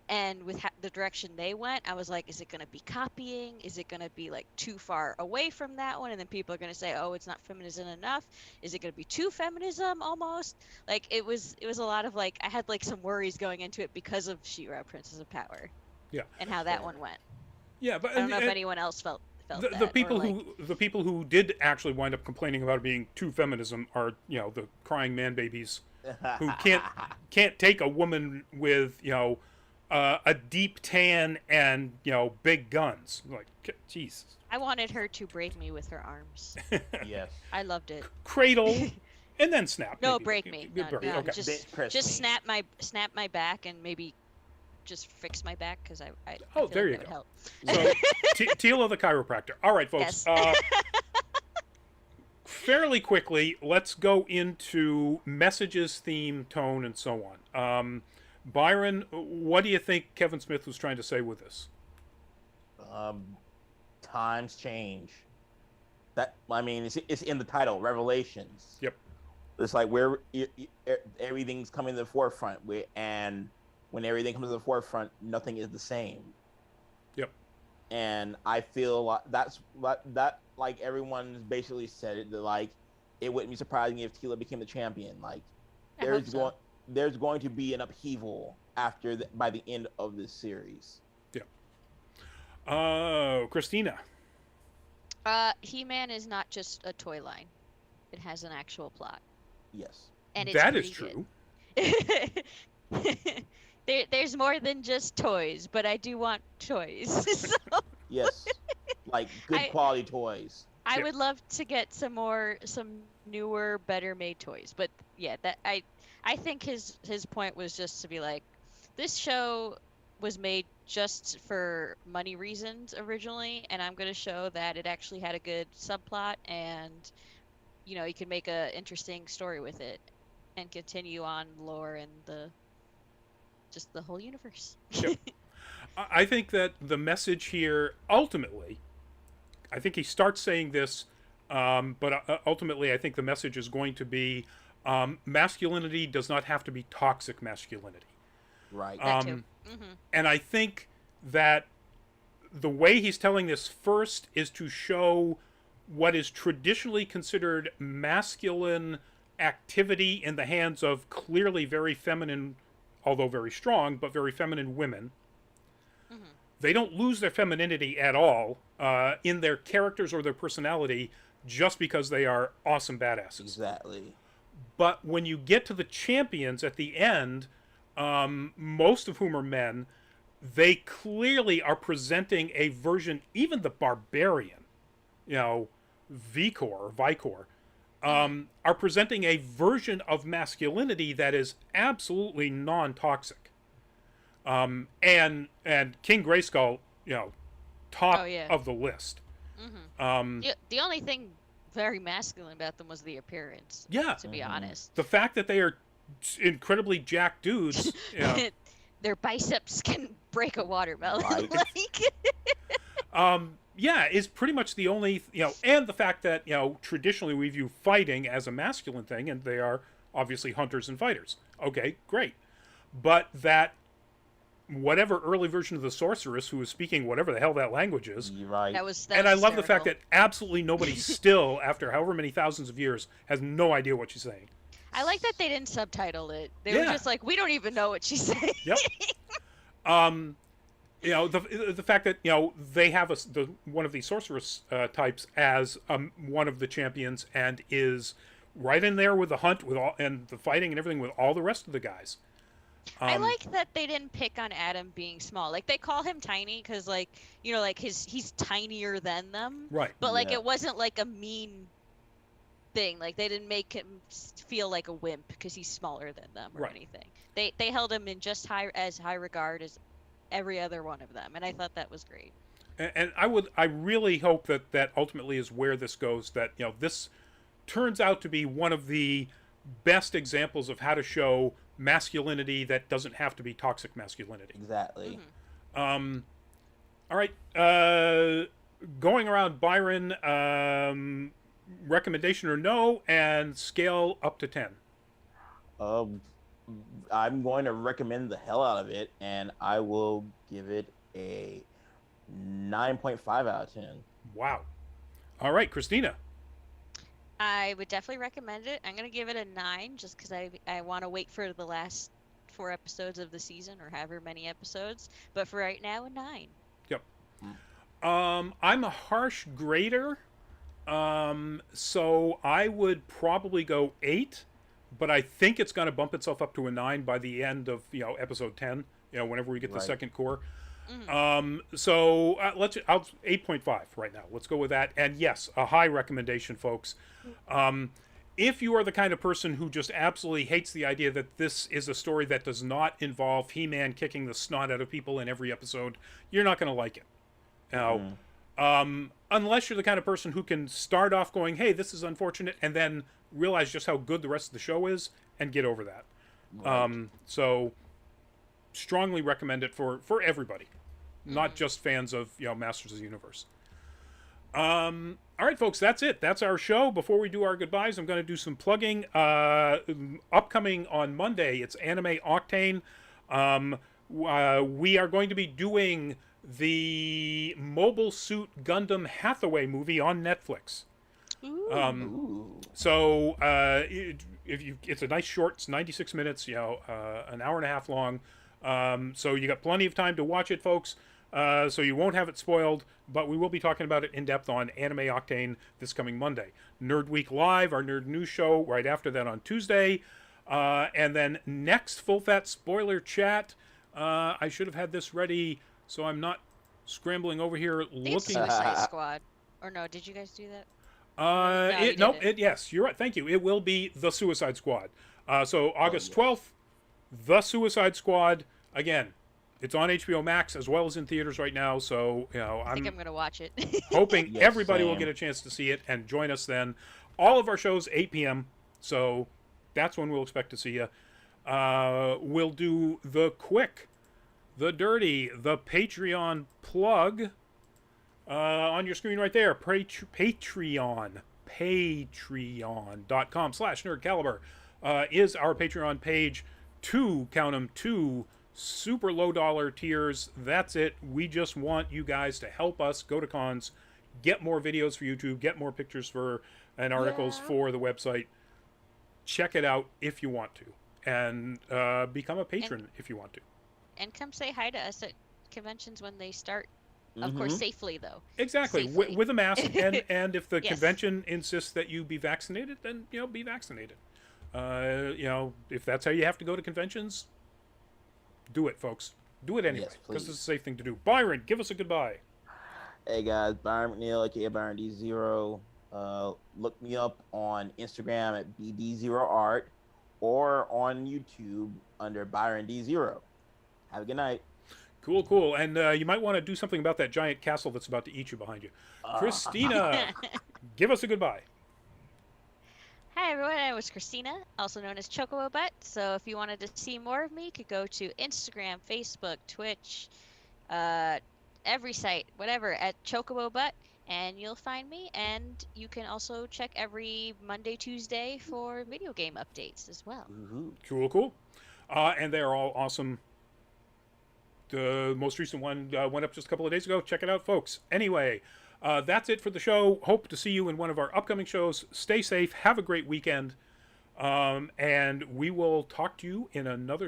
And with the direction they went, I was like, is it going to be copying? Is it going to be like too far away from that one? And then people are going to say, oh, it's not feminism enough. Is it going to be too feminism almost? Like it was a lot of like, I had like some worries going into it because of She-Ra, Princess of Power. Yeah. And how that one went. Yeah, but I don't know if anyone else felt that. The people who did actually wind up complaining about it being too feminism are the crying man babies who can't take a woman with a deep tan and big guns. Like, Jesus. I wanted her to break me with her arms. Yes. I loved it. Cradle and then snap. No, maybe. break me. No, Okay. just snap my back and maybe just fix my back because I Oh, feel there like you that go. would help. So Teela the chiropractor. All right, folks. Yes. Fairly quickly, let's go into messages, theme, tone, and so on. Byron, what do you think Kevin Smith was trying to say with this? Times change. It's in the title, Revelations. Yep. It's like where everything's coming to the forefront, and when everything comes to the forefront, nothing is the same. Yep. And I feel like that like everyone's basically said it, that like it wouldn't be surprising if Teela became the champion. Like there's going to be an upheaval by the end of this series. Yeah. Christina. He-Man is not just a toy line; it has an actual plot. Yes. And that is true. There's more than just toys, but I do want toys. So Yes. Like good quality toys. I would love to get some newer, better made toys. But yeah, that I think his point was just to be like, this show was made just for money reasons originally, and I'm going to show that it actually had a good subplot, and you can make a interesting story with it and continue on lore and the whole universe. Yep. I think that the message here, ultimately, I think he starts saying this, but ultimately I think the message is going to be masculinity does not have to be toxic masculinity. Right. That too. Mm-hmm. And I think that the way he's telling this first is to show what is traditionally considered masculine activity in the hands of clearly very feminine, although very strong, but very feminine women. Mm-hmm. They don't lose their femininity at all in their characters or their personality just because they are awesome badasses. Exactly. But when you get to the champions at the end, most of whom are men, they clearly are presenting a version, even the barbarian, Vicor, are presenting a version of masculinity that is absolutely non-toxic. And King Greyskull, top of the list. Mm-hmm. The only thing very masculine about them was the appearance. Yeah. To be honest. The fact that they are incredibly jacked dudes. Their biceps can break a watermelon. Right. yeah, is pretty much the only, and the fact that, traditionally we view fighting as a masculine thing, and they are obviously hunters and fighters. Okay, great. But that whatever early version of the sorceress who was speaking whatever the hell that language is, You're right. That was and I love the fact hysterical. that absolutely nobody still, after however many thousands of years, has no idea what she's saying. I like that they didn't subtitle it. They were Yeah. just like, we don't even know what she's saying. Yep. The fact that they have one of these sorceress types as one of the champions and is right in there with the hunt with all and the fighting and everything with all the rest of the guys. I like that they didn't pick on Adam being small. Like they call him tiny because, like, like he's tinier than them. Right. But like Yeah. it wasn't like a mean thing. Like they didn't make him feel like a wimp because he's smaller than them or Right. anything. They held him in just high regard as every other one of them, and I thought that was great. And I really hope that ultimately is where this goes. That this turns out to be one of the best examples of how to show masculinity that doesn't have to be toxic masculinity. Exactly. Mm-hmm. All right, going around Byron, recommendation or no, and scale up to 10. I'm going to recommend the hell out of it, and I will give it a 9.5 out of 10. Wow. All right, Christina. I would definitely recommend it. I'm gonna give it a 9 just because I want to wait for the last 4 episodes of the season or however many episodes. But for right now, a 9. Yep. I'm a harsh grader, so I would probably go 8, but I think it's going to bump itself up to a 9 by the end of episode 10. Whenever we get the Right. second core. Mm-hmm. So I'll 8.5 right now. Let's go with that. And yes, a high recommendation, folks. If you are the kind of person who just absolutely hates the idea that this is a story that does not involve He-Man kicking the snot out of people in every episode, you're not going to like it. Now, unless you're the kind of person who can start off going, "Hey, this is unfortunate," and then realize just how good the rest of the show is and get over that. Right. So strongly recommend it for everybody, not just fans of Masters of the Universe. All right, folks, that's it. That's our show. Before we do our goodbyes, I'm going to do some plugging. Upcoming on Monday, it's Anime Octane. We are going to be doing the Mobile Suit Gundam Hathaway movie on Netflix. Ooh. Ooh. So it's a nice short. It's 96 minutes. An hour and a half long. So you got plenty of time to watch it, folks. So you won't have it spoiled, but we will be talking about it in depth on Anime Octane this coming Monday. Nerd Week Live, our nerd news show, right after that on Tuesday. And then next Full Fat Spoiler Chat. I should have had this ready so I'm not scrambling over here I think it's looking. Suicide Squad. Or no, did you guys do that? you didn't. Yes, you're right. Thank you. It will be The Suicide Squad. So August yes. 12th, The Suicide Squad. Again, it's on HBO Max as well as in theaters right now. So, I think I'm gonna watch it. hoping Yes, everybody will same. get a chance to see it and join us then. All of our shows, 8 p.m. So that's when we'll expect to see you. We'll do the quick, the dirty, the Patreon plug on your screen right there. Patreon. Patreon.com/nerdcaliber is our Patreon page. Count 'em, 2 super low dollar tiers. That's it. We just want you guys to help us go to cons, get more videos for YouTube, get more pictures for and articles for the website. Check it out if you want to, and become a patron if you want to. And come say hi to us at conventions when they start. Of course, Mhm. safely though. Exactly, Safely. with a mask, and if the Yes. convention insists that you be vaccinated, then be vaccinated. If that's how you have to go to conventions, do it, folks. Do it anyway, Yes, because it's a please. safe thing to do. Byron, give us a goodbye. Hey guys, Byron McNeil, aka Byron D0. Look me up on Instagram at BD0Art or on YouTube under Byron D0. Have a good night. Cool. And you might want to do something about that giant castle that's about to eat you behind you. Christina, give us a goodbye. Hi everyone, I was Christina, also known as Chocobo Butt. So if you wanted to see more of me, you could go to Instagram, Facebook, Twitch, every site, whatever, at Chocobo Butt, and you'll find me. And you can also check every Monday, Tuesday for video game updates as well. Woohoo. Cool, cool. And they are all awesome. The most recent one went up just a couple of days ago. Check it out, folks. Anyway, that's it for the show. Hope to see you in one of our upcoming shows. Stay safe. Have a great weekend. And we will talk to you in another